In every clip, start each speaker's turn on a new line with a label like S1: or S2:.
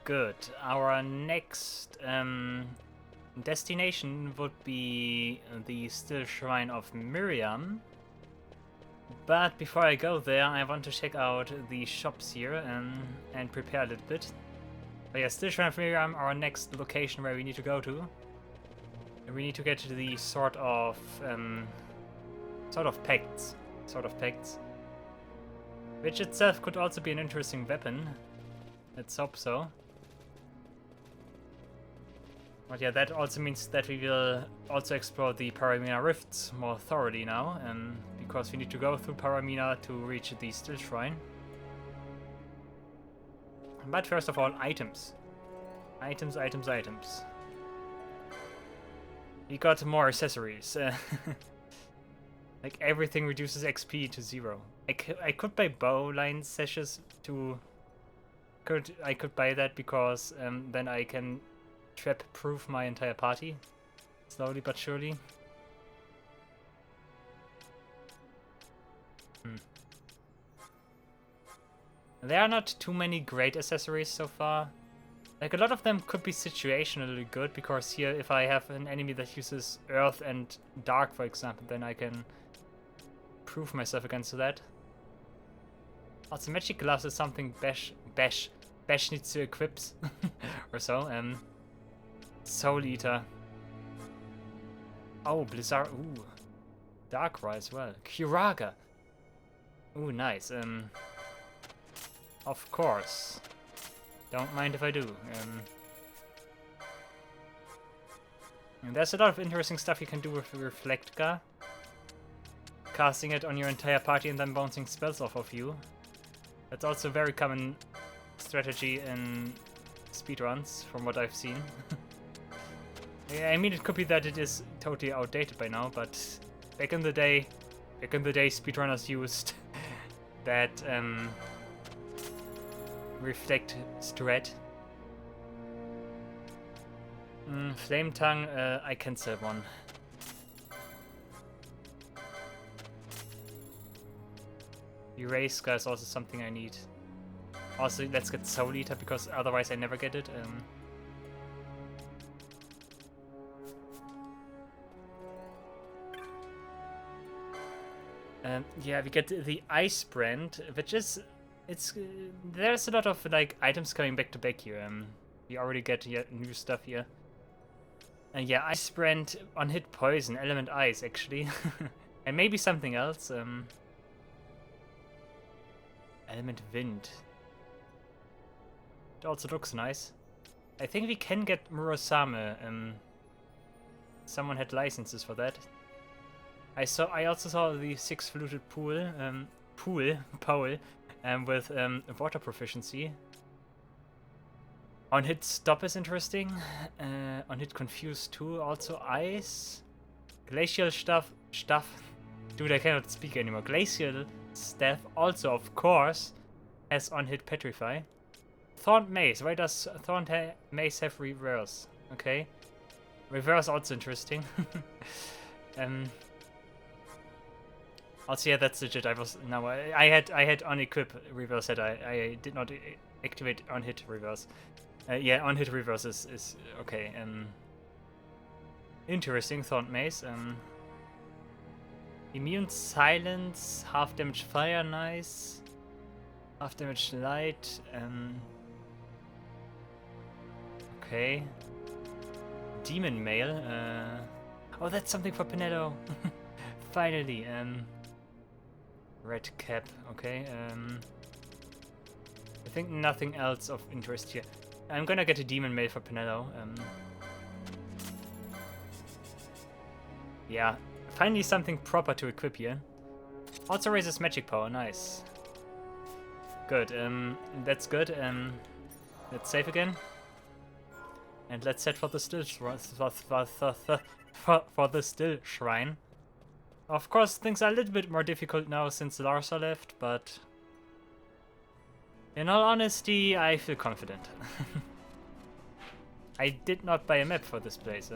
S1: good. Our next destination would be the Stilshrine of Miriam. But before I go there, I want to check out the shops here and prepare a little bit. But yeah, Stilshrine of Miriam, our next location where we need to go to. And we need to get to the sort of pacts. Which itself could also be an interesting weapon. Let's hope so. But yeah, that also means that we will also explore the Paramina rifts more thoroughly now, because we need to go through Paramina to reach the Stilshrine. But first of all, items. Items. We got more accessories. Like everything reduces XP to 0. I could buy bowline sashes to... I could buy that because then I can trap-proof my entire party. Slowly but surely. There are not too many great accessories so far. Like, a lot of them could be situationally good, because here, if I have an enemy that uses Earth and Dark, for example, then I can proof myself against that. Also, Magic Glass is something Bash needs to equip, or so. Soul Eater. Oh, Blizzard. Ooh. Darkrai as well. Kiraga. Ooh, nice. Of course. Don't mind if I do. And there's a lot of interesting stuff you can do with Reflectka. Casting it on your entire party and then bouncing spells off of you. That's also a very common strategy in speedruns, from what I've seen. Yeah, I mean, it could be that it is totally outdated by now, but back in the day, speedrunners used that reflect strat. Flame Tongue, I can sell one. Erase is also something I need. Also, let's get Soul Eater, because otherwise I never get it. Yeah, we get the Ice Brand, which is... there's a lot of, like, items coming back to back here. We already get new stuff here. And yeah, Ice Brand, on hit poison, element ice, actually. And maybe something else. Element wind. It also looks nice. I think we can get Murasame. Someone had licenses for that. I also saw the 6-fluted pool, with water proficiency. On hit stop is interesting. On hit confuse too. Also ice. Glacial stuff. Dude, I cannot speak anymore. Glacial staff also, of course, has on hit petrify. Thorned mace. Why does Thorned mace have reverse? Okay. Reverse also interesting. Also, yeah, that's legit. I had on equip reverse that I did not activate on hit reverse. Yeah, on hit reverse is okay. Interesting. Thorned mace. Immune silence, half damage fire, nice. Half damage light. Okay. Demon mail. Oh, that's something for Pinello. Finally. Red cap. Okay. I think nothing else of interest here. I'm gonna get a demon mail for Pinello. Yeah. Finally something proper to equip here. Also raises magic power, nice. Good, that's good. Let's save again. And let's head for the Stilshrine. Of course, things are a little bit more difficult now since Larsa left, but... in all honesty, I feel confident. I did not buy a map for this place.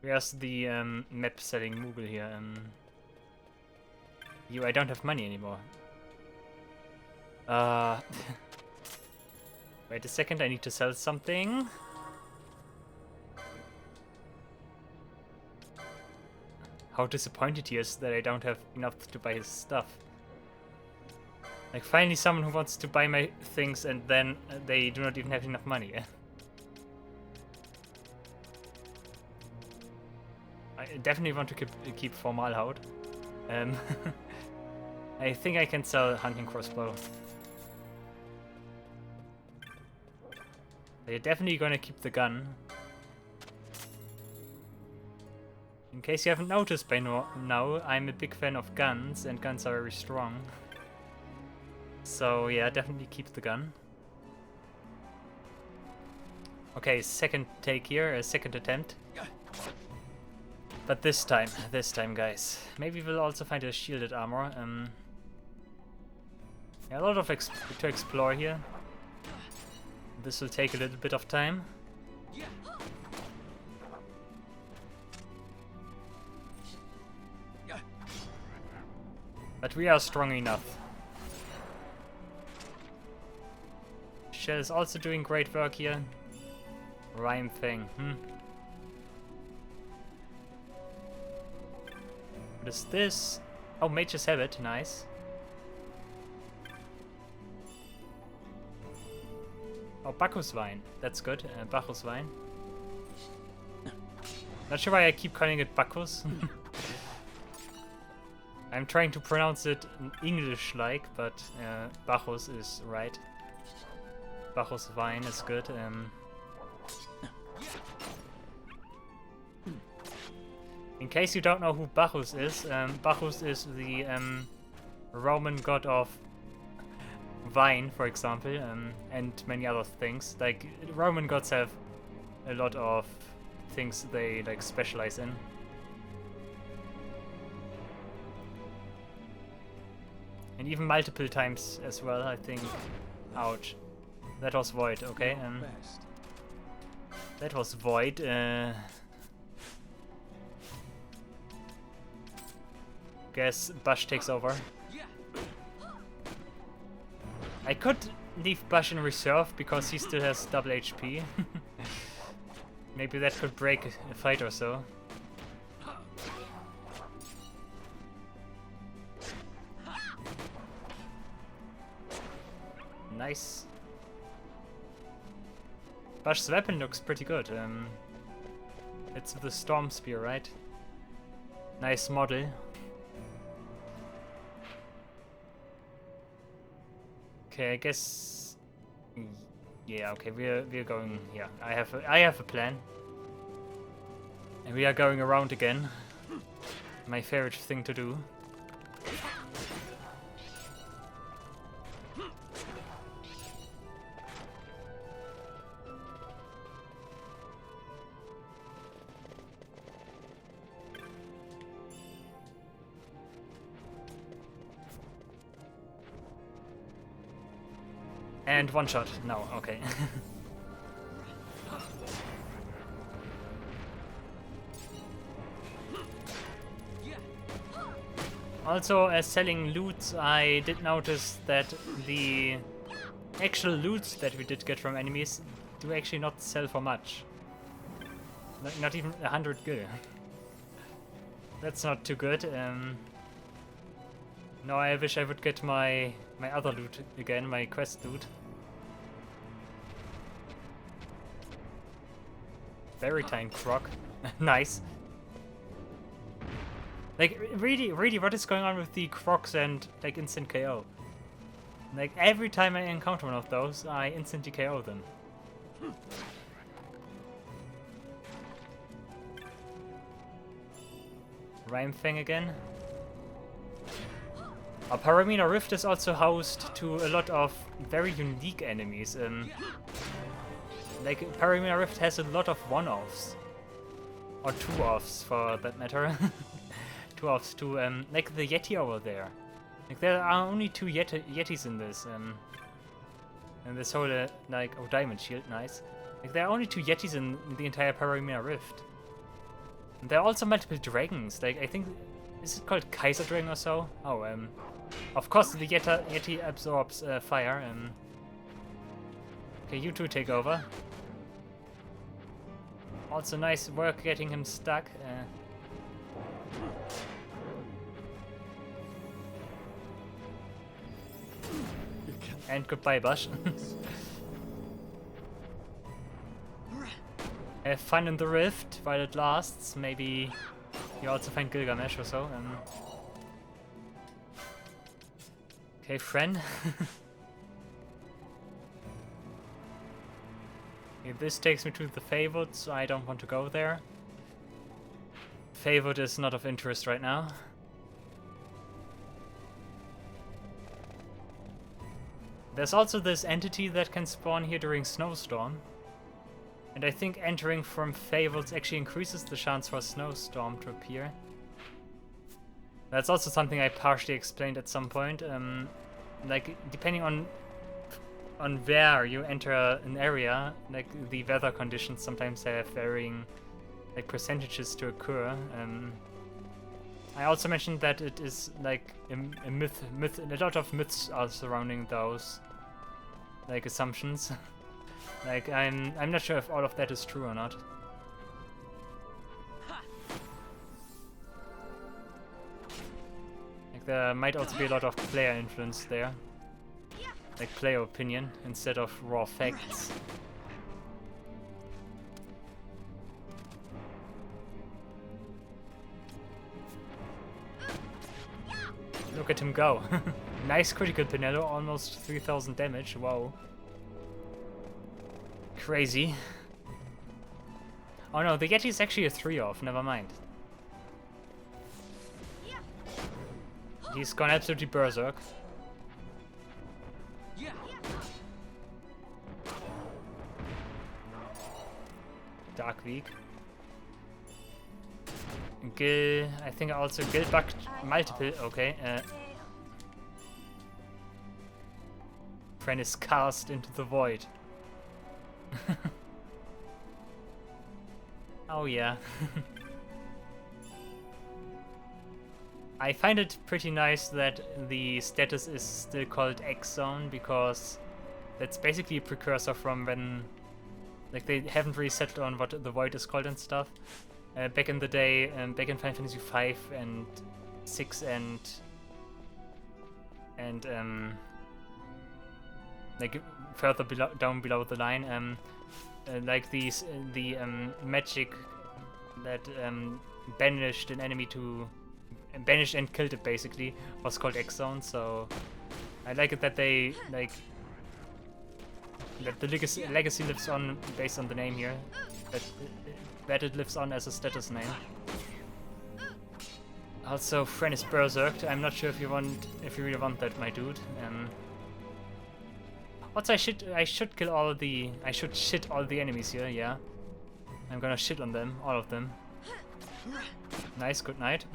S1: Where's the map selling Moogle here? I don't have money anymore. Wait a second, I need to sell something. How disappointed he is that I don't have enough to buy his stuff. Like, finally someone who wants to buy my things and then they do not even have enough money. I definitely want to keep Formalhaut. I think I can sell Hunting Crossbow. They're definitely gonna keep the gun. In case you haven't noticed by now, I'm a big fan of guns, and guns are very strong. So yeah, definitely keep the gun. Okay, second take here, a second attempt. But this time, guys. Maybe we'll also find a shielded armor. Yeah, a lot of to explore here. This will take a little bit of time. But we are strong enough. Shell is also doing great work here. Rhyme thing, What is this? Oh, mages have it, nice. Oh, Bacchuswein, that's good, Bacchuswein. Not sure why I keep calling it Bacchus. I'm trying to pronounce it English-like, but Bacchus is right. Bacchuswein is good. In case you don't know who Bacchus is the Roman god of wine, for example, and many other things. Like, Roman gods have a lot of things they like specialize in. And even multiple times as well, I think. Ouch. That was void, okay. That was void. Guess Bush takes over. I could leave Bush in reserve because he still has double HP. Maybe that could break a fight or so. Nice. Bush's weapon looks pretty good. It's the Storm Spear, right? Nice model. Okay, I guess. Yeah, okay, we're going. Yeah, I have a plan, and we are going around again. My favorite thing to do. And one shot. No, okay. Also, as selling loot, I did notice that the actual loot that we did get from enemies do actually not sell for much. Not even 100 gil. That's not too good. No, I wish I would get my other loot again, my quest loot. Veritine Croc. Nice. Like, really, what is going on with the Crocs and, like, instant KO? Like, every time I encounter one of those, I instantly KO them. Rhyme thing again. Paramina Rift is also host to a lot of very unique enemies. Like, Paramina Rift has a lot of one-offs. Or two-offs, for that matter. Two-offs too, like the Yeti over there. Like, there are only two Yetis in this, and this whole, like, oh, Diamond Shield, nice. Like, there are only two Yetis in the entire Paramina Rift. And there are also multiple dragons, like, I think, is it called Kaiser Dragon or so? Oh, Of course, the Yeti absorbs fire. Okay, you two take over. Also, nice work getting him stuck. And goodbye, Bush. Have fun in the rift while it lasts. Maybe you also find Gilgamesh or so. Okay, friend. Okay, this takes me to the Favored, so I don't want to go there. Favored is not of interest right now. There's also this entity that can spawn here during Snowstorm. And I think entering from Favored actually increases the chance for a Snowstorm to appear. That's also something I partially explained at some point. Like, depending on where you enter an area, like the weather conditions sometimes have varying like percentages to occur. I also mentioned that it is like a myth. A lot of myths are surrounding those like assumptions. Like I'm not sure if all of that is true or not. Like there might also be a lot of player influence there. Like player opinion instead of raw facts. Look at him go. Nice critical Pinello, almost 3000 damage, wow. Crazy. Oh no, the Yeti is actually a 3-off, never mind. He's gone absolutely berserk. Dark Week. Gil, I think also Gil bugged multiple, okay. Friend is cast into the void. Oh yeah. I find it pretty nice that the status is still called XII because that's basically a precursor from when, like, they haven't really settled on what the void is called and stuff. Back in the day, back in Final Fantasy V and VI and like further down below the line, like the magic that banished an enemy to banished and killed it basically was called XII. So I like it that they like that the legacy lives on based on the name here. That it lives on as a status name. Also, Fren is berserked. I'm not sure if you really want that, my dude. Also, I should shit all the enemies here. Yeah, I'm gonna shit on them, all of them. Nice, good night.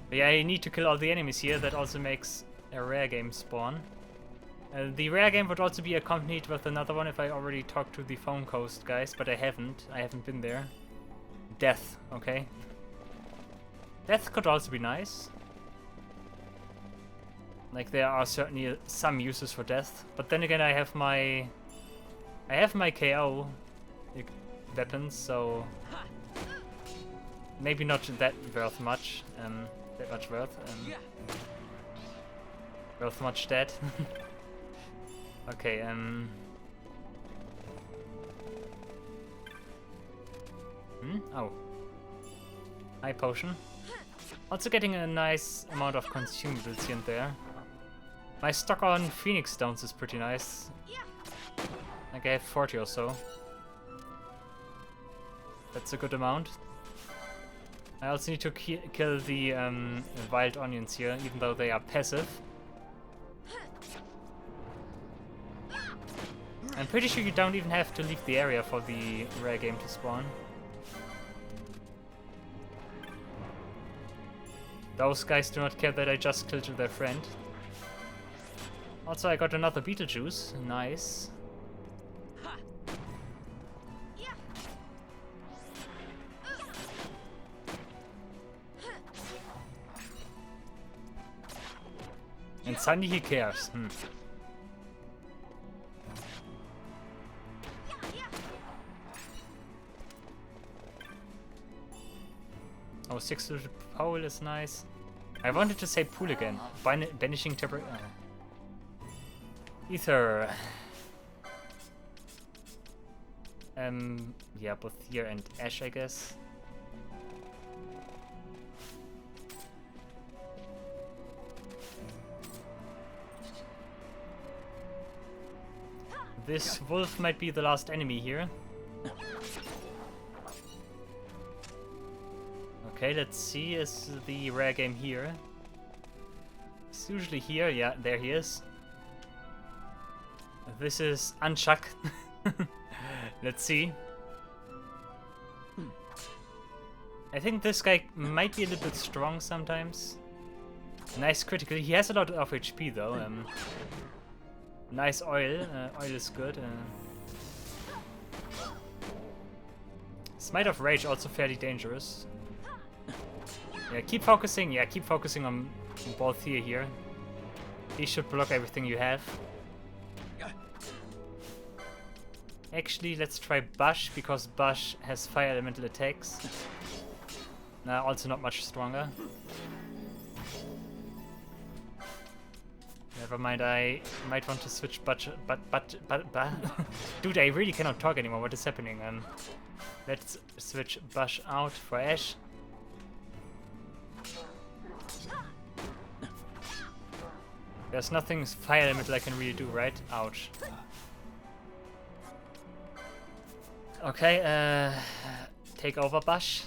S1: But yeah, I need to kill all the enemies here. That also makes a rare game spawn. The rare game would also be accompanied with another one if I already talked to the Foam Coast guys, but I haven't. I haven't been there. Death, okay. Death could also be nice. Like there are certainly some uses for death, but then again I have my KO weapons, so maybe not that worth much. That much worth. Worth much dead. Okay, oh. High potion. Also getting a nice amount of consumables here and there. My stock on Phoenix Stones is pretty nice. Like I have 40 or so. That's a good amount. I also need to kill the wild onions here, even though they are passive. I'm pretty sure you don't even have to leave the area for the rare game to spawn. Those guys do not care that I just killed their friend. Also, I got another Beetlejuice. Nice. And suddenly he cares. Oh, 6 to the pole is nice. I wanted to say pool again. Banishing temporary. Ether. Yeah, both here and Ash, I guess. This wolf might be the last enemy here. Okay, let's see. Is the rare game here? It's usually here. Yeah, there he is. This is Unchuck. Let's see. I think this guy might be a little bit strong sometimes. Nice critical. He has a lot of HP though. Nice oil. Oil is good. Smite of Rage also fairly dangerous. Yeah, keep focusing. Yeah, keep focusing on both here. He should block everything you have. Actually, let's try Bush, because Bush has fire elemental attacks. Also not much stronger. Never mind, I might want to switch but dude, I really cannot talk anymore. What is happening? Let's switch Bush out for Ash. There's nothing fire elemental I can really do, right? Ouch. Okay, take over, Bush.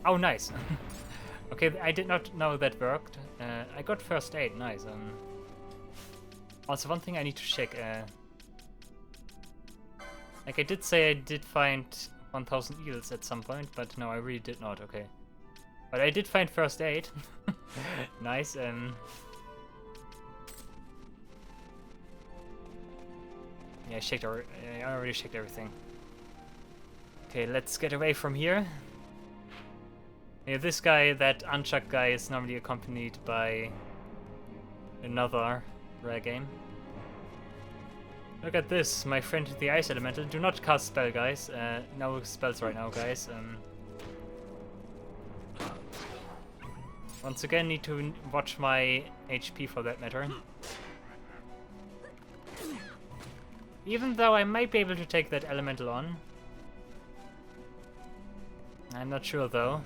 S1: Oh, nice. Okay, I did not know that worked. I got first aid, nice. Also, one thing I need to check. Like I did say I did find 1000 eels at some point, but no, I really did not, okay. But I did find first aid. Nice. Yeah, I already checked everything. Okay, let's get away from here. Yeah, this guy, that Unchuck guy, is normally accompanied by another rare game. Look at this, my friend the Ice Elemental. Do not cast spell, guys. No spells right now, guys. Once again, need to watch my HP for that matter. Even though I might be able to take that elemental on. I'm not sure though.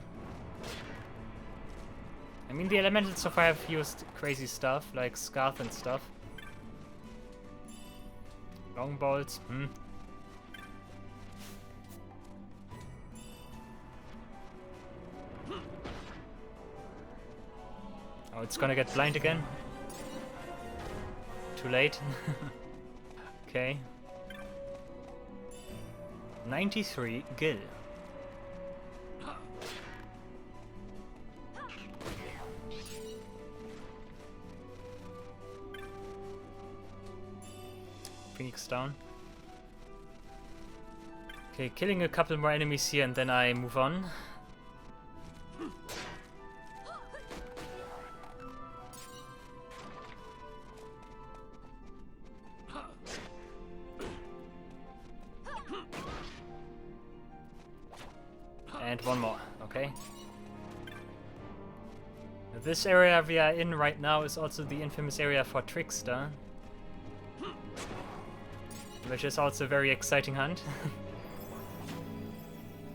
S1: I mean, the elementals so far have used crazy stuff, like Scarf and stuff. Long bolts, Oh, it's gonna get blind again. Too late. Okay. 93 gil. Phoenix down. Okay, killing a couple more enemies here and then I move on. And one more, okay. This area we are in right now is also the infamous area for Trickster, which is also a very exciting hunt.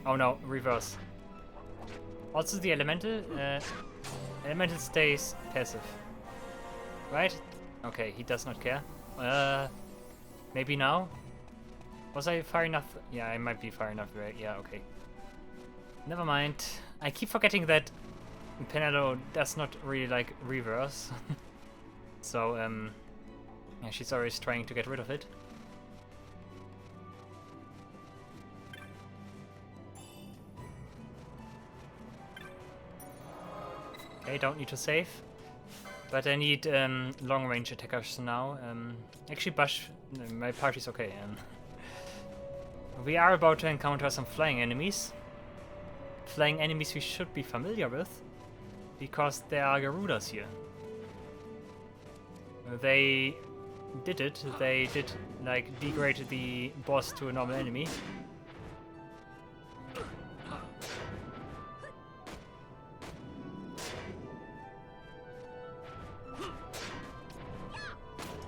S1: Oh no, reverse. Also the elemental, elemental stays passive, right? Okay, he does not care. Maybe now? Was I far enough? Yeah, I might be far enough, right? Yeah, okay. Never mind. I keep forgetting that Penelo does not really like reverse. So, yeah, she's always trying to get rid of it. Okay, don't need to save. But I need long range attackers now. Actually, Bush, my party's okay. we are about to encounter some flying enemies. Flying enemies we should be familiar with, because there are Garudas here. They did it. They did, like, degrade the boss to a normal enemy.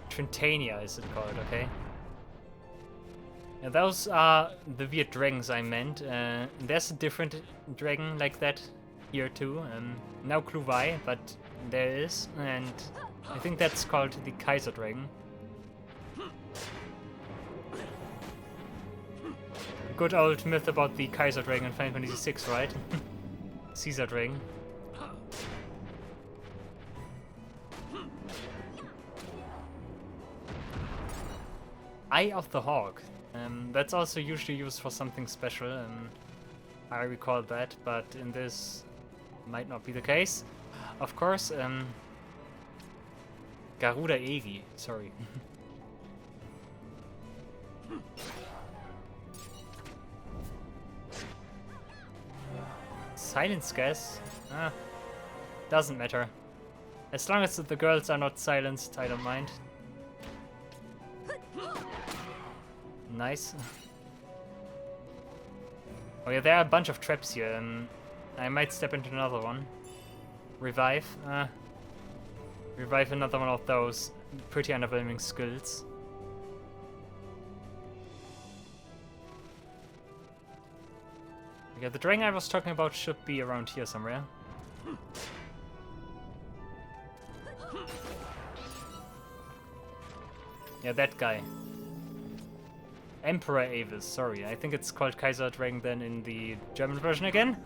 S1: Trintania is it called, okay. Yeah, those are the weird dragons I meant. There's a different dragon like that here too. No clue why, but there is, and I think that's called the Kaiser dragon. Good old myth about the Kaiser dragon in Final Fantasy VI, right? Caesar dragon. Eye of the Hawk. That's also usually used for something special. I recall that, but in this might not be the case. Of course, Garuda Eiji, sorry. Silence gas? Doesn't matter. As long as the girls are not silenced, I don't mind. Nice. Oh yeah, there are a bunch of traps here, and I might step into another one. Revive. Revive another one of those pretty underwhelming skills. Yeah, the dragon I was talking about should be around here somewhere. Yeah, that guy. Emperor Avis, sorry. I think it's called Kaiser Dragon then in the German version again.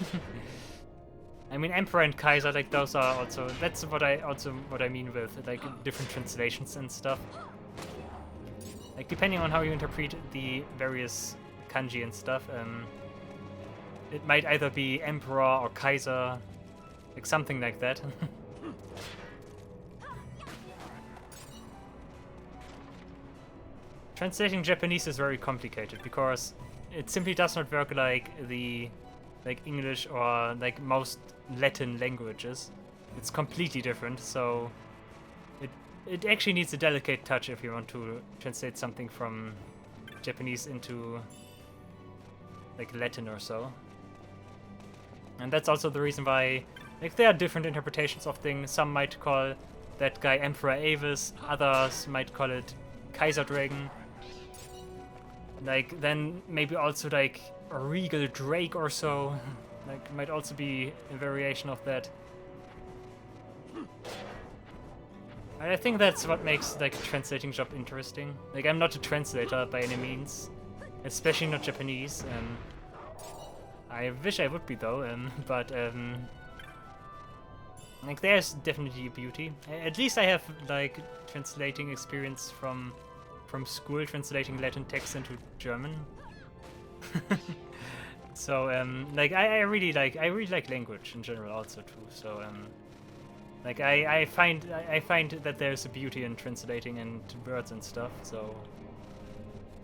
S1: I mean, Emperor and Kaiser, like those are also, that's what I mean with like different translations and stuff. Like depending on how you interpret the various kanji and stuff, it might either be Emperor or Kaiser, like something like that. Translating Japanese is very complicated because it simply does not work like English or like most Latin languages. It's completely different, so it actually needs a delicate touch if you want to translate something from Japanese into like Latin or so. And that's also the reason why like there are different interpretations of things. Some might call that guy Emperor Avis, others might call it Kaiser Dragon. Like, then maybe also like a Regal Drake or so. Like, might also be a variation of that. I think that's what makes like a translating job interesting. Like, I'm not a translator by any means, especially not Japanese. I wish I would be though, but like there's definitely beauty. At least I have like translating experience from school, translating Latin text into German. So like I really like language in general also too. So like I find that there's a beauty in translating and words and stuff. So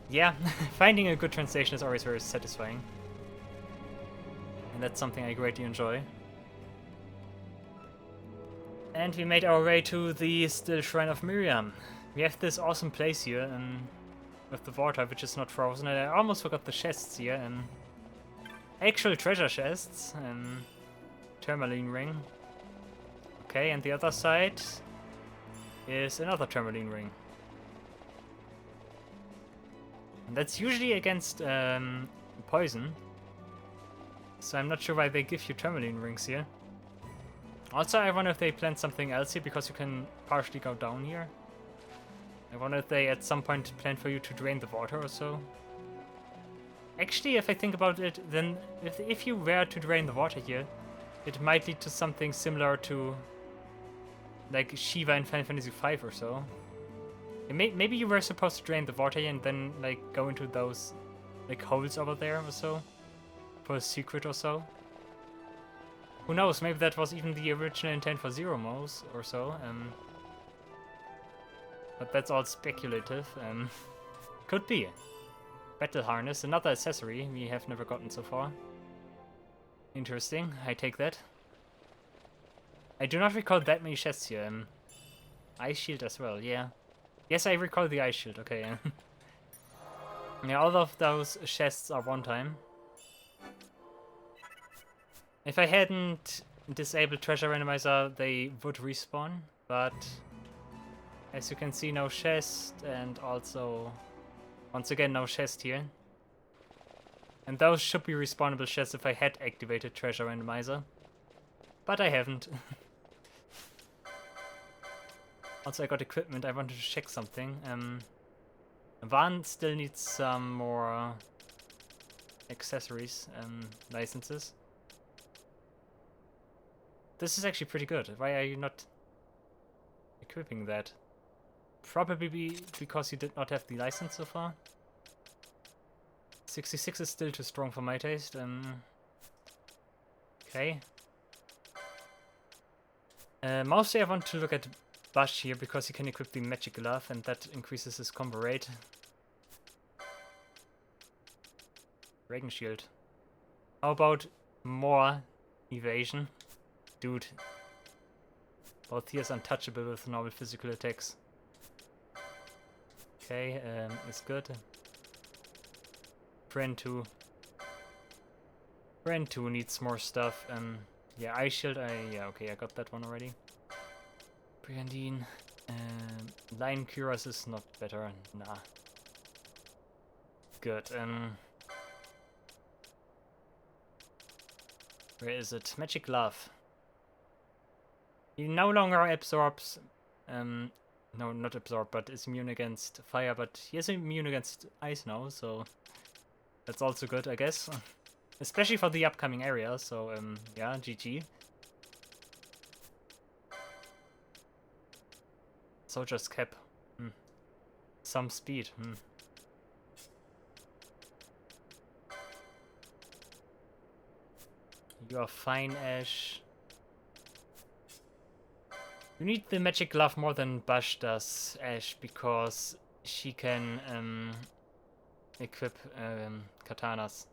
S1: yeah, finding a good translation is always very satisfying, and that's something I greatly enjoy. And we made our way to the Stilshrine of Miriam. We have this awesome place here with the water, which is not frozen. And I almost forgot the chests here. Actual treasure chests. Tourmaline ring. Okay, and the other side is another tourmaline ring. And that's usually against poison. So I'm not sure why they give you tourmaline rings here. Also, I wonder if they planned something else here, because you can partially go down here. I wonder if they at some point planned for you to drain the water or so. Actually, if I think about it, then if you were to drain the water here, it might lead to something similar to like Xeavin in Final Fantasy V or so. Maybe you were supposed to drain the water here and then like go into those like holes over there or so for a secret or so. Who knows, maybe that was even the original intent for Zero Mouse or so. But that's all speculative. Could be. Battle harness, another accessory we have never gotten so far. Interesting, I take that. I do not recall that many chests here. Ice shield as well, yeah. Yes, I recall the ice shield, okay. Yeah, all of those chests are one time. If I hadn't disabled treasure randomizer, they would respawn, but as you can see, no chest, and also, once again, no chest here. And those should be respawnable chests if I had activated treasure randomizer, but I haven't. Also, I got equipment. I wanted to check something. Van still needs some more accessories, licenses. This is actually pretty good. Why are you not equipping that? Probably because you did not have the license so far. 66 is still too strong for my taste. Okay. Mostly I want to look at Bash here because he can equip the magic glove and that increases his combo rate. Dragon shield. How about more evasion? Dude. Both he is untouchable with normal physical attacks. Okay, it's good. Friend 2. Friend 2 needs more stuff. Yeah, ice shield, yeah, okay, I got that one already. Briandine. Lion Cuirass is not better. Nah. Good. Where is it? Magic Glove. He no longer absorbs. No, not absorb, but is immune against fire. But he is immune against ice now, so that's also good, I guess. Especially for the upcoming area. So yeah, GG. Soldier's cap. Some speed. You are fine, Ash. You need the magic glove more than Bash does, Ash, because she can equip katanas.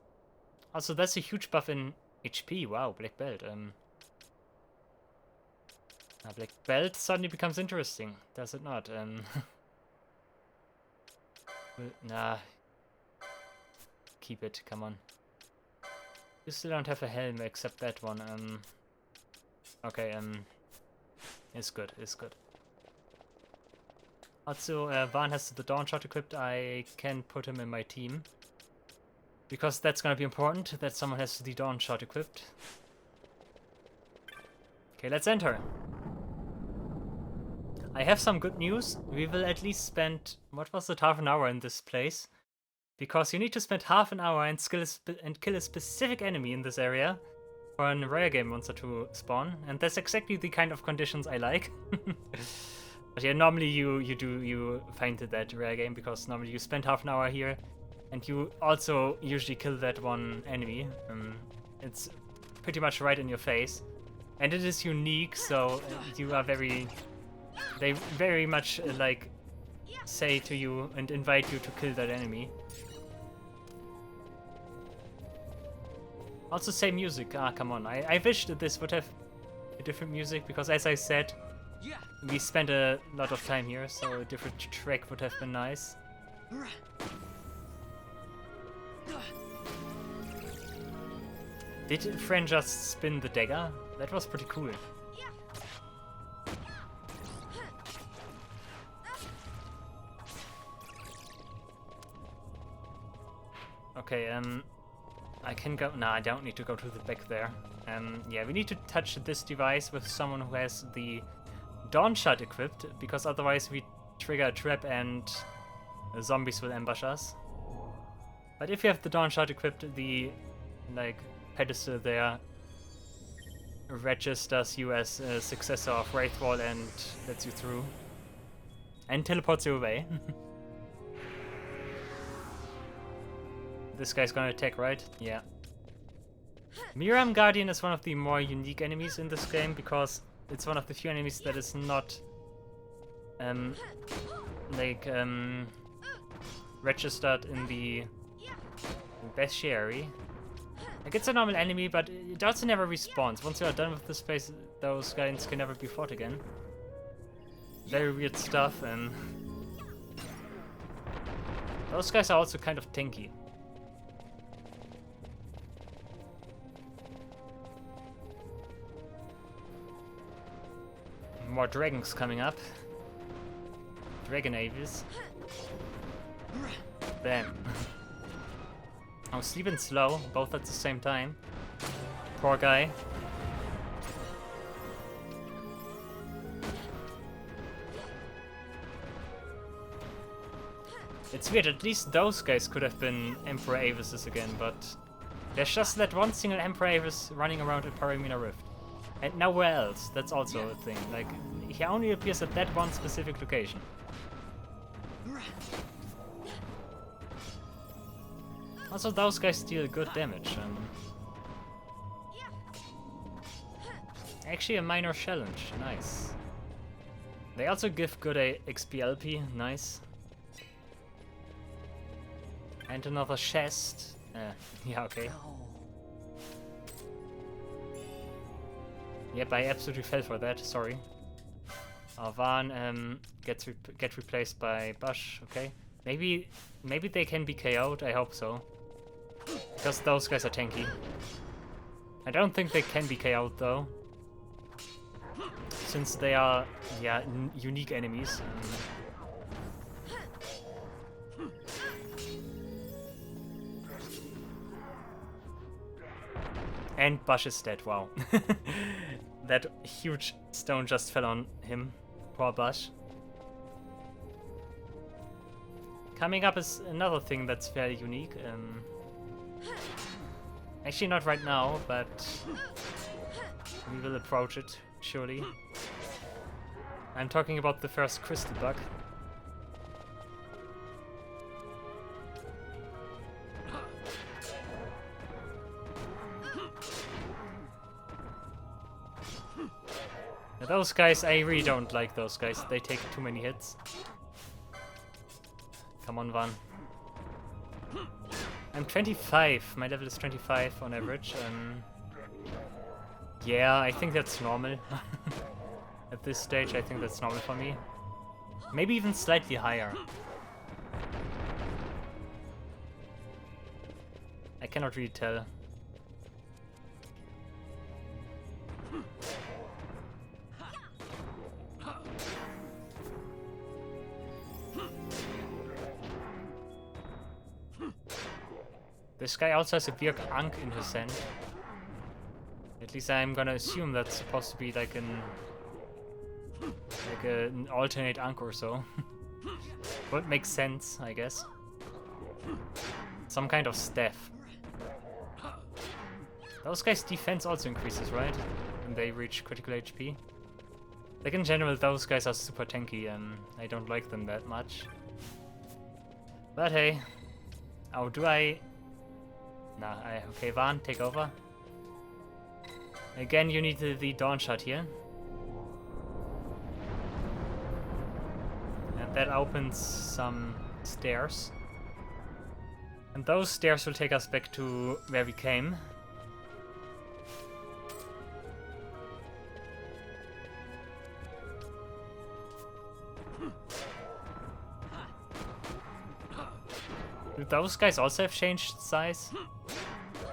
S1: Also, that's a huge buff in HP. Wow, black belt. Black belt suddenly becomes interesting, does it not? Nah. Keep it, come on. You still don't have a helm except that one. Okay, it's good, it's good. Also, Van has the Dawn Shot equipped. I can put him in my team. Because that's gonna be important, that someone has the Dawn Shot equipped. Okay, let's enter. I have some good news. We will at least spend, what was it, half an hour in this place. Because you need to spend half an hour and kill a specific enemy in this area for a rare game monster to spawn. And that's exactly the kind of conditions I like. But yeah, normally you find that rare game because normally you spend half an hour here and you also usually kill that one enemy. It's pretty much right in your face. And it is unique, so you are they very much like say to you and invite you to kill that enemy. Also same music, come on. I wish that this would have a different music because as I said, we spent a lot of time here, so a different track would have been nice. Did Fran just spin the dagger? That was pretty cool. Okay, I can go. Nah, I don't need to go to the back there. Yeah, we need to touch this device with someone who has the Dawn Shot equipped, because otherwise we trigger a trap and zombies will ambush us. But if you have the Dawn Shot equipped, the pedestal there registers you as a successor of Wraithwall and lets you through. And teleports you away. This guy's gonna attack, right? Yeah. Miriam Guardian is one of the more unique enemies in this game because it's one of the few enemies that is not registered in the Bestiary. Like, it's a normal enemy, but it also never respawns. Once you are done with this phase, those guys can never be fought again. Very weird stuff, and those guys are also kind of tanky. More dragons coming up. Dragon Aves. Bam. I'm sleeping slow, both at the same time. Poor guy. It's weird, at least those guys could have been Emperor Avises again, but there's just that one single Emperor Avis running around at Paramina Rift. And nowhere else, that's also a thing. Like, he only appears at that one specific location. Also, those guys deal good damage. Actually, a minor challenge, nice. They also give good XP LP, nice. And another chest. Yeah, okay. Yep, I absolutely fell for that, sorry. Van get replaced by Bush, okay. Maybe they can be KO'd, I hope so. Because those guys are tanky. I don't think they can be KO'd though. Since they are, yeah, unique enemies. And Bush is dead, wow. That huge stone just fell on him. Poor Bush. Coming up is another thing that's fairly unique. Actually not right now, but we will approach it, surely. I'm talking about the first crystal bug. Those guys, I really don't like those guys. They take too many hits. Come on, Van. I'm 25. My level is 25 on average. Yeah, I think that's normal. At this stage, I think that's normal for me. Maybe even slightly higher. I cannot really tell. This guy also has a weird Ankh in his hand. At least I'm gonna assume that's supposed to be like an alternate Ankh or so. Would make sense, I guess. Some kind of staff. Those guys' defense also increases, right? When they reach critical HP. Like in general, those guys are super tanky and I don't like them that much. But hey, how do I... Nah, okay, Van, take over. Again, you need the Dawn Shot here. And that opens some stairs. And those stairs will take us back to where we came. Do those guys also have changed size?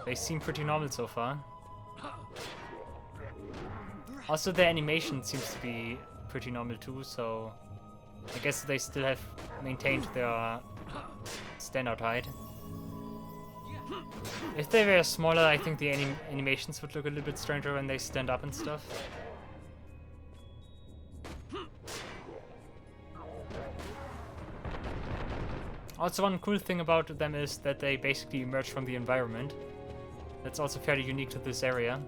S1: They seem pretty normal so far. Also, their animation seems to be pretty normal too, so I guess they still have maintained their standard height. If they were smaller, I think the animations would look a little bit stranger when they stand up and stuff. Also, one cool thing about them is that they basically emerge from the environment. That's also fairly unique to this area.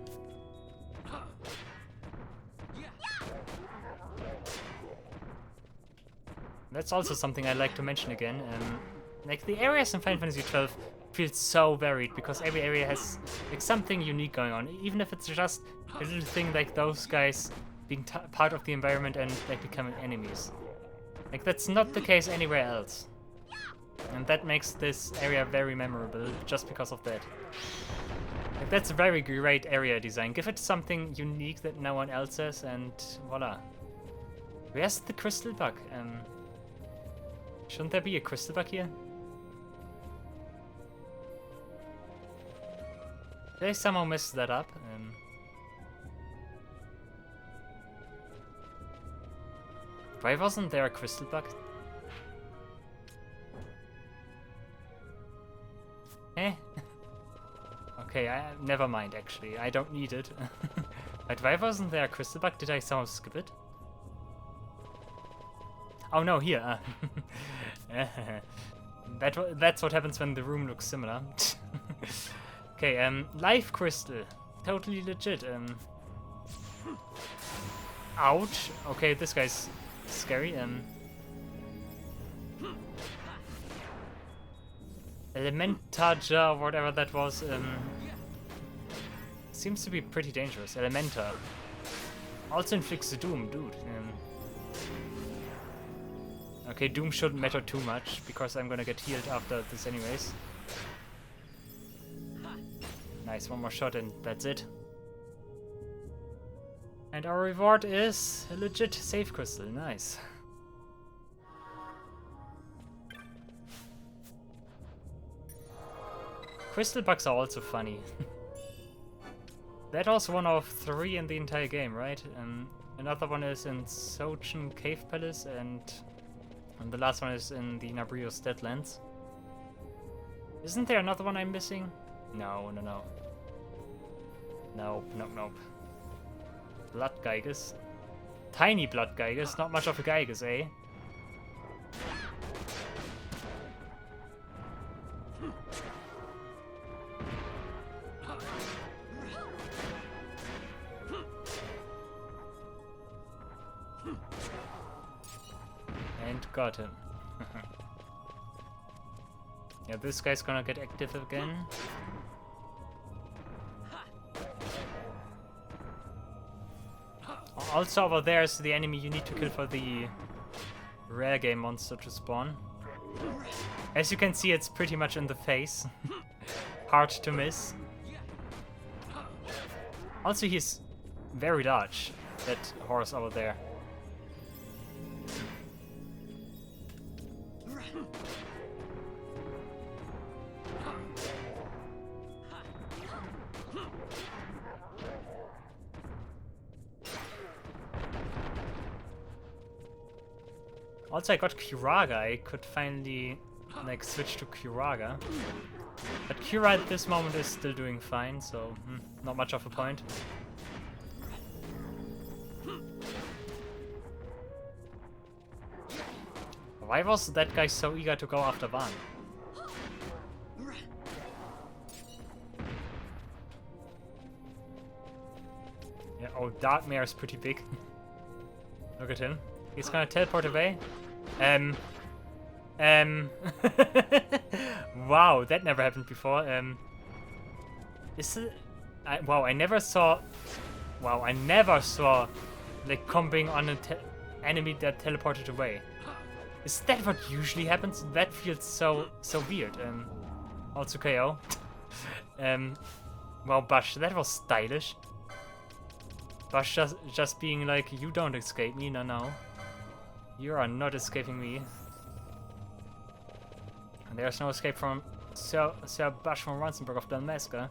S1: That's also something I'd like to mention again. Like, the areas in Final Fantasy XII feel so varied because every area has like something unique going on, even if it's just a little thing like those guys being part of the environment and like becoming enemies. Like, that's not the case anywhere else. And that makes this area very memorable just because of that. Like, that's a very great area design. Give it something unique that no one else has, and voila. Where's the crystal bug? Shouldn't there be a crystal bug here? Did I somehow mess that up? Why wasn't there a crystal bug? Eh? Okay, never mind actually. I don't need it. But why wasn't there a crystal bug? Did I somehow skip it? Oh no, here. That's what happens when the room looks similar. Okay, life crystal. Totally legit. Ouch. Okay, this guy's scary. Elementaja, whatever that was, seems to be pretty dangerous. Elementa. Also inflicts the doom, dude. Okay, doom shouldn't matter too much, because I'm gonna get healed after this anyways. Nice, one more shot and that's it. And our reward is a legit save crystal, nice. Crystal bugs are also funny. That was one of 3 in the entire game, right? Another one is in Sochen Cave Palace, and the last one is in the Nabrios Deadlands. Isn't there another one I'm missing? No. Nope. Blood Geiges. Tiny blood Geiges, not much of a Geiges, eh? And got him. Yeah, this guy's gonna get active again. Also over there is the enemy you need to kill for the rare game monster to spawn. As you can see, it's pretty much in the face. Hard to miss. Also, he's very large, that horse over there. Also, I got Kiraga. I could finally like switch to Kiraga. But Kira at this moment is still doing fine, so not much of a point. Why was that guy so eager to go after Van? Yeah, oh, Darkmare is pretty big. Look at him. He's gonna teleport away. Wow, that never happened before. Is it? Wow, I never saw like combing on an enemy that teleported away. Is that what usually happens? That feels so weird. Also KO. Wow, Bash, that was stylish. Bash just being like, you don't escape me, no. You are not escaping me. And there's no escape from Sir Bash von Ransenberg of Dalmasca.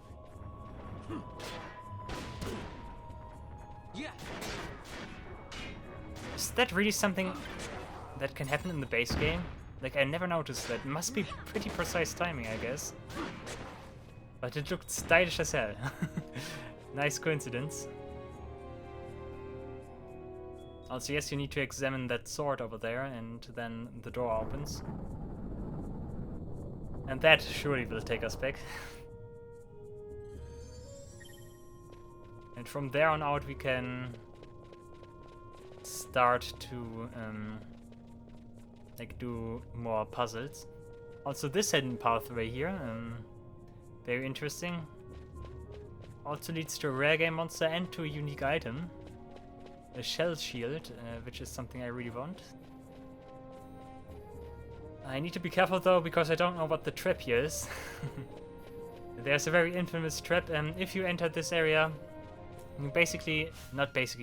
S1: Is that really something that can happen in the base game? Like, I never noticed that. It must be pretty precise timing, I guess. But it looked stylish as hell. Nice coincidence. Also, yes, you need to examine that sword over there, and then the door opens. And that surely will take us back. And from there on out we can start to like do more puzzles. Also, this hidden pathway here, very interesting. Also leads to a rare game monster and to a unique item. A shell shield, which is something I really want. I need to be careful though, because I don't know what the trap here is. There's a very infamous trap, and if you enter this area, you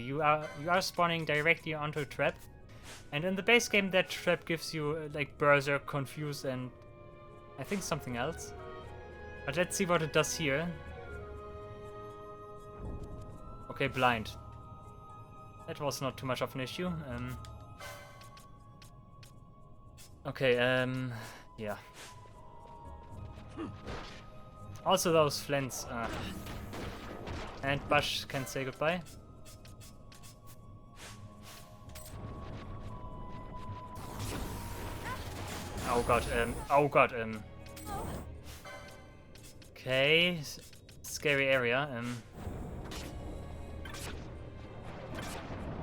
S1: you are spawning directly onto a trap. And in the base game, that trap gives you like Berserk, Confuse, and I think something else. But let's see what it does here. Okay, blind. That was not too much of an issue. Okay, yeah. Also those flens. And Bush can say goodbye. Oh god, Okay, scary area.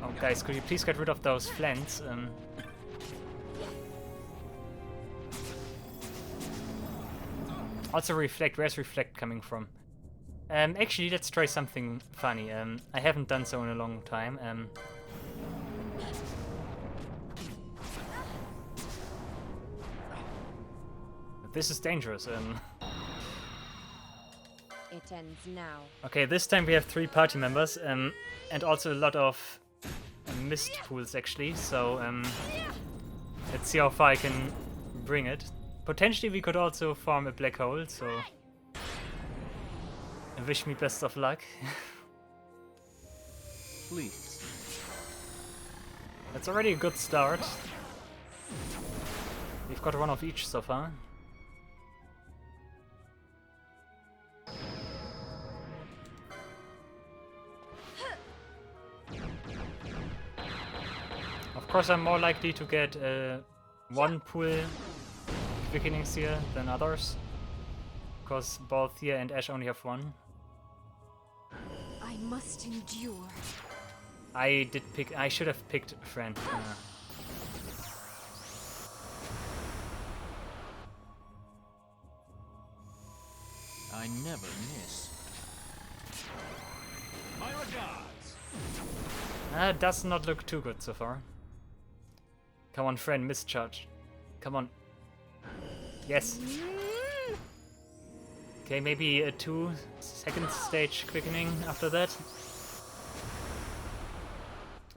S1: Oh guys, could you please get rid of those flens? Also reflect, where's reflect coming from? Actually, let's try something funny. I haven't done so in a long time. This is dangerous.
S2: It ends now.
S1: Okay, this time we have 3 party members, and also a lot of mist pools actually. So let's see how far I can bring it. Potentially we could also form a black hole. So wish me best of luck.
S3: Please.
S1: That's already a good start. We've got one of each so far. Of course, I'm more likely to get one pool quickenings here than others, because both here and Ash only have one.
S2: I must endure.
S1: I should have picked Fran.
S3: I never miss. My regards.
S1: Does not look too good so far. Come on, Fran, mischarge. Come on. Yes. Okay, maybe a 2-second stage quickening after that.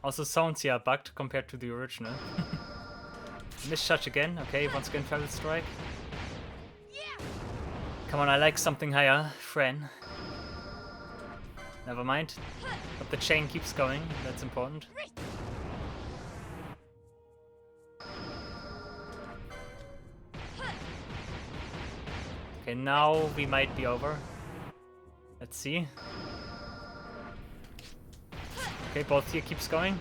S1: Also, sounds here are bugged compared to the original. Mischarge again. Okay, once again, Feral Strike. Come on, I like something higher, Fran. Never mind. But the chain keeps going, that's important. Okay, now we might be over. Let's see. Okay, both here keeps going.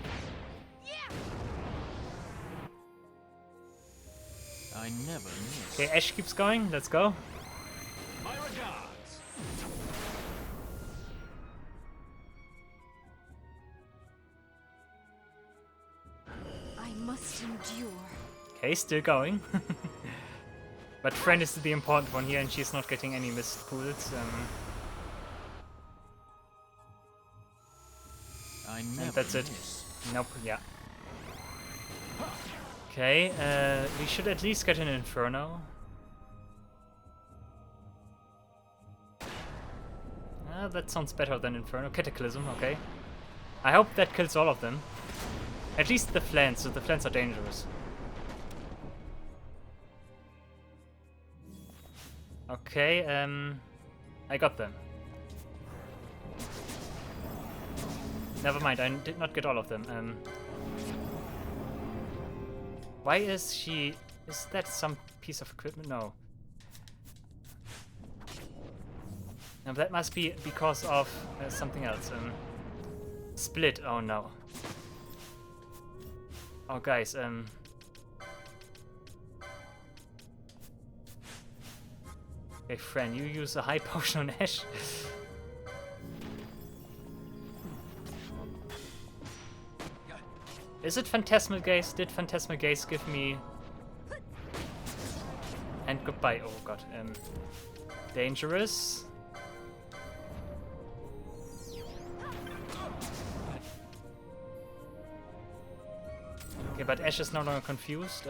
S3: I never miss.
S1: Okay, Ash keeps going, let's go.
S3: My regards.
S2: I must endure.
S1: Okay, still going. But Fran is the important one here, and she's not getting any missed pools.
S3: I never
S1: That's it.
S3: miss.
S1: Nope, yeah. Okay, we should at least get an Inferno. That sounds better than Inferno. Cataclysm, okay. I hope that kills all of them. At least the flans, so the flans are dangerous. Okay, I got them. Never mind, I did not get all of them. Why is she... Is that some piece of equipment? No. No, that must be because of something else. Split, oh no. Oh guys, Hey friend, you use a high potion on Ash. Is it Phantasmal Gaze? Did Phantasmal Gaze give me... And goodbye, oh god. Dangerous. Okay, but Ash is no longer confused.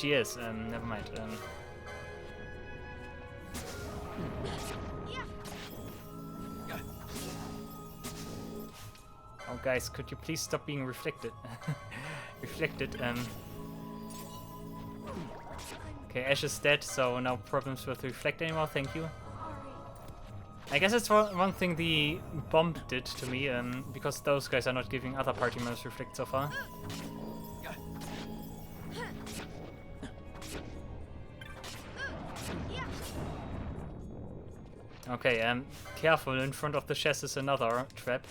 S1: she is. Never mind. Oh, guys, could you please stop being reflected? Reflected. Okay, Ash is dead, so no problems with reflect anymore. Thank you. I guess it's one thing the bomb did to me, because those guys are not giving other party members reflect so far. Okay, careful, in front of the chest is another trap.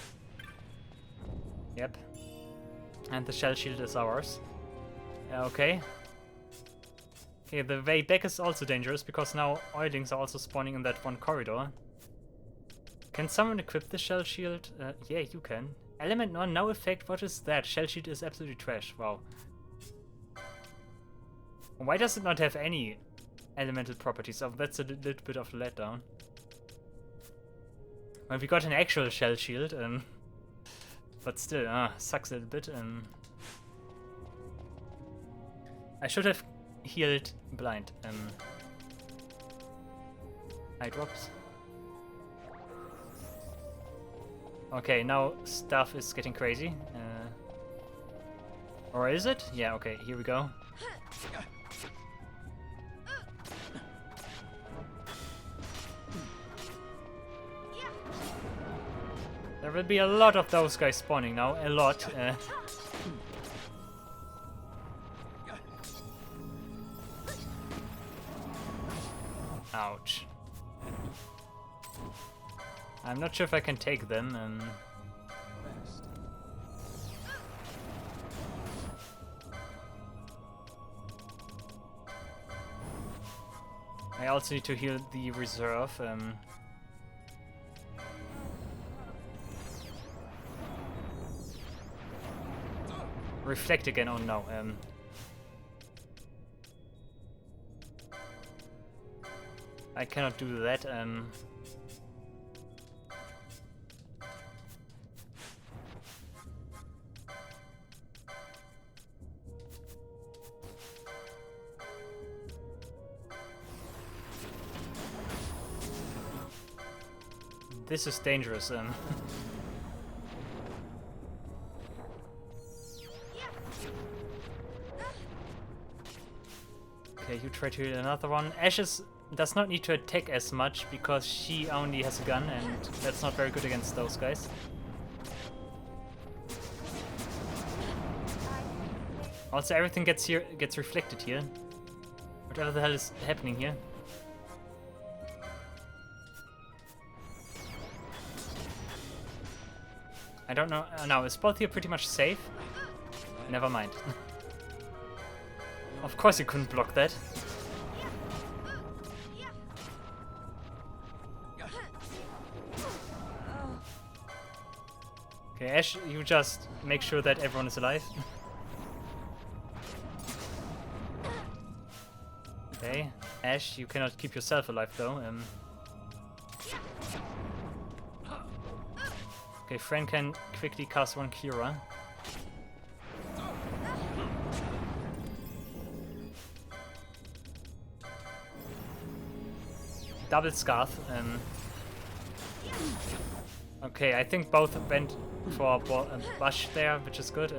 S1: Yep. And the shell shield is ours. Okay. Okay, the way back is also dangerous, because now oilings are also spawning in that one corridor. Can someone equip the shell shield? Yeah, you can. Element no effect, what is that? Shell shield is absolutely trash, wow. Why does it not have any elemental properties? Oh, that's a little bit of a letdown. Well, we got an actual shell shield, but still, sucks a little bit. I should have healed blind. Eye drops. Okay, now stuff is getting crazy. Or is it? Yeah, okay, here we go. There will be a lot of those guys spawning now, a lot. Ouch. I'm not sure if I can take them. I also need to heal the reserve. Reflect again, oh no. I cannot do that. This is dangerous. Okay, you try to hit another one. Ashes does not need to attack as much because she only has a gun, and that's not very good against those guys. Also, everything gets reflected here. Whatever the hell is happening here. I don't know. No, is both here pretty much safe? Never mind. Of course you couldn't block that. Okay, Ash, you just make sure that everyone is alive. Okay, Ash, you cannot keep yourself alive though. Okay, Fran can quickly cast one Kira. Double Scarf. Okay, I think both went for a Bush there, which is good.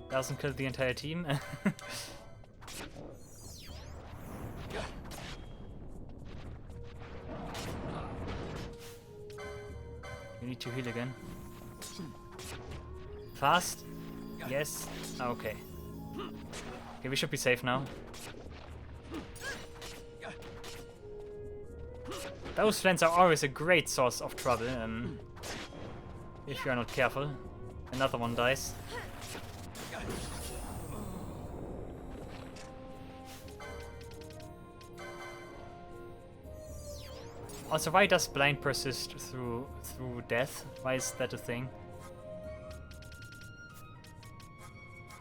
S1: Doesn't kill the entire team. You need to heal again. Fast? Yes? Okay. Okay, we should be safe now. Those flanks are always a great source of trouble, if you're not careful. Another one dies. Also, why does blind persist through death? Why is that a thing?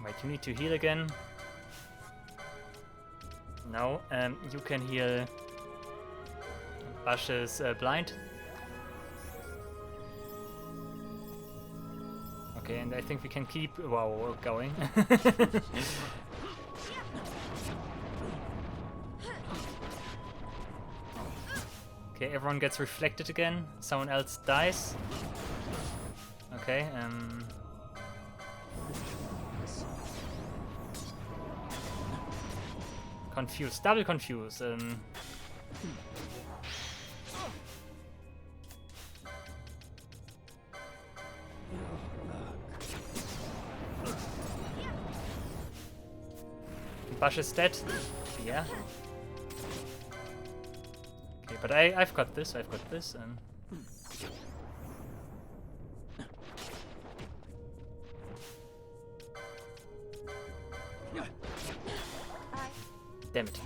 S1: Wait, you need to heal again. No, you can heal. Bush is blind. Okay, and I think we can keep going. Okay, everyone gets reflected again. Someone else dies. Okay, confused. Double confused. Bash is dead. Yeah. Okay, but I've got this. I've got this. Damn it.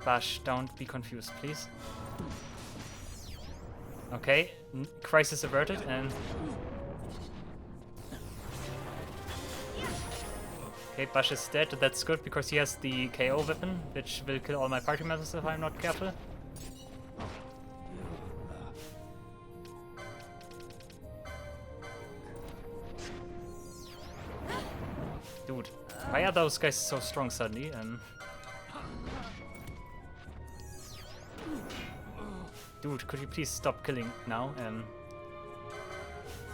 S1: Bash, don't be confused, please. Okay, crisis averted. Okay, Bash is dead. That's good because he has the KO weapon, which will kill all my party members if I'm not careful. Dude, why are those guys so strong suddenly? Dude, could you please stop killing now?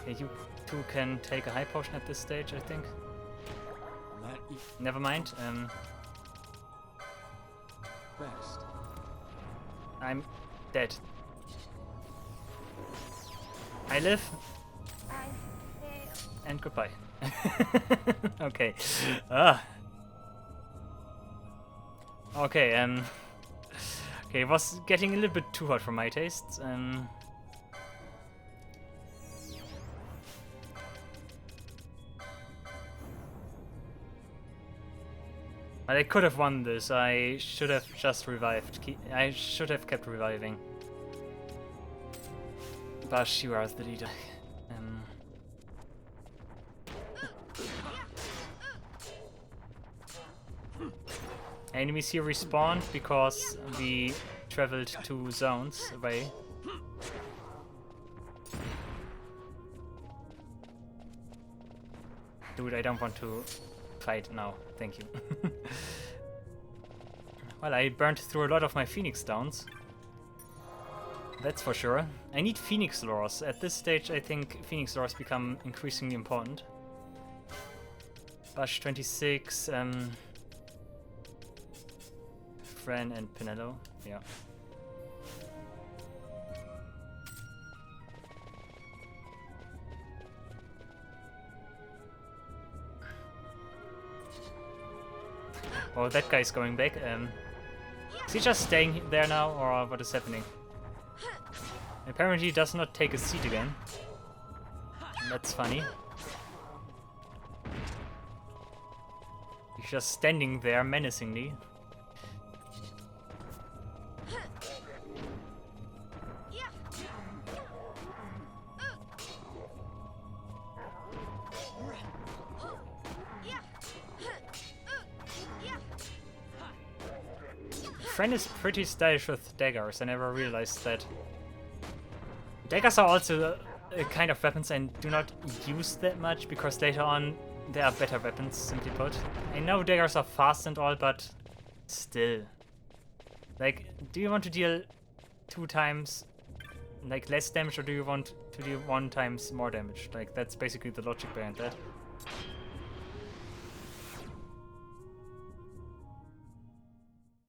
S1: Okay, you two can take a high potion at this stage, I think. Never mind. I'm dead. I live. And goodbye. Okay. Okay, okay, it was getting a little bit too hot for my tastes. But I could have won this. I should have just revived. I should have kept reviving. Bash, you are the leader. Enemies here respawned because we traveled 2 zones away. Dude, I don't want to fight now. Thank you. Well, I burned through a lot of my Phoenix downs. That's for sure. I need Phoenix lores. At this stage, I think Phoenix lores become increasingly important. Bash 26, Fran and Pinello, yeah. Oh, that guy's going back. Is he just staying there now, or what is happening? Apparently he does not take a seat again. That's funny. He's just standing there menacingly. Fran is pretty stylish with daggers. I never realized that. Daggers are also a kind of weapons I do not use that much because later on there are better weapons, simply put. I know daggers are fast and all, but still. Like, do you want to deal 2 times like less damage, or do you want to deal 1 times more damage? Like, that's basically the logic behind that.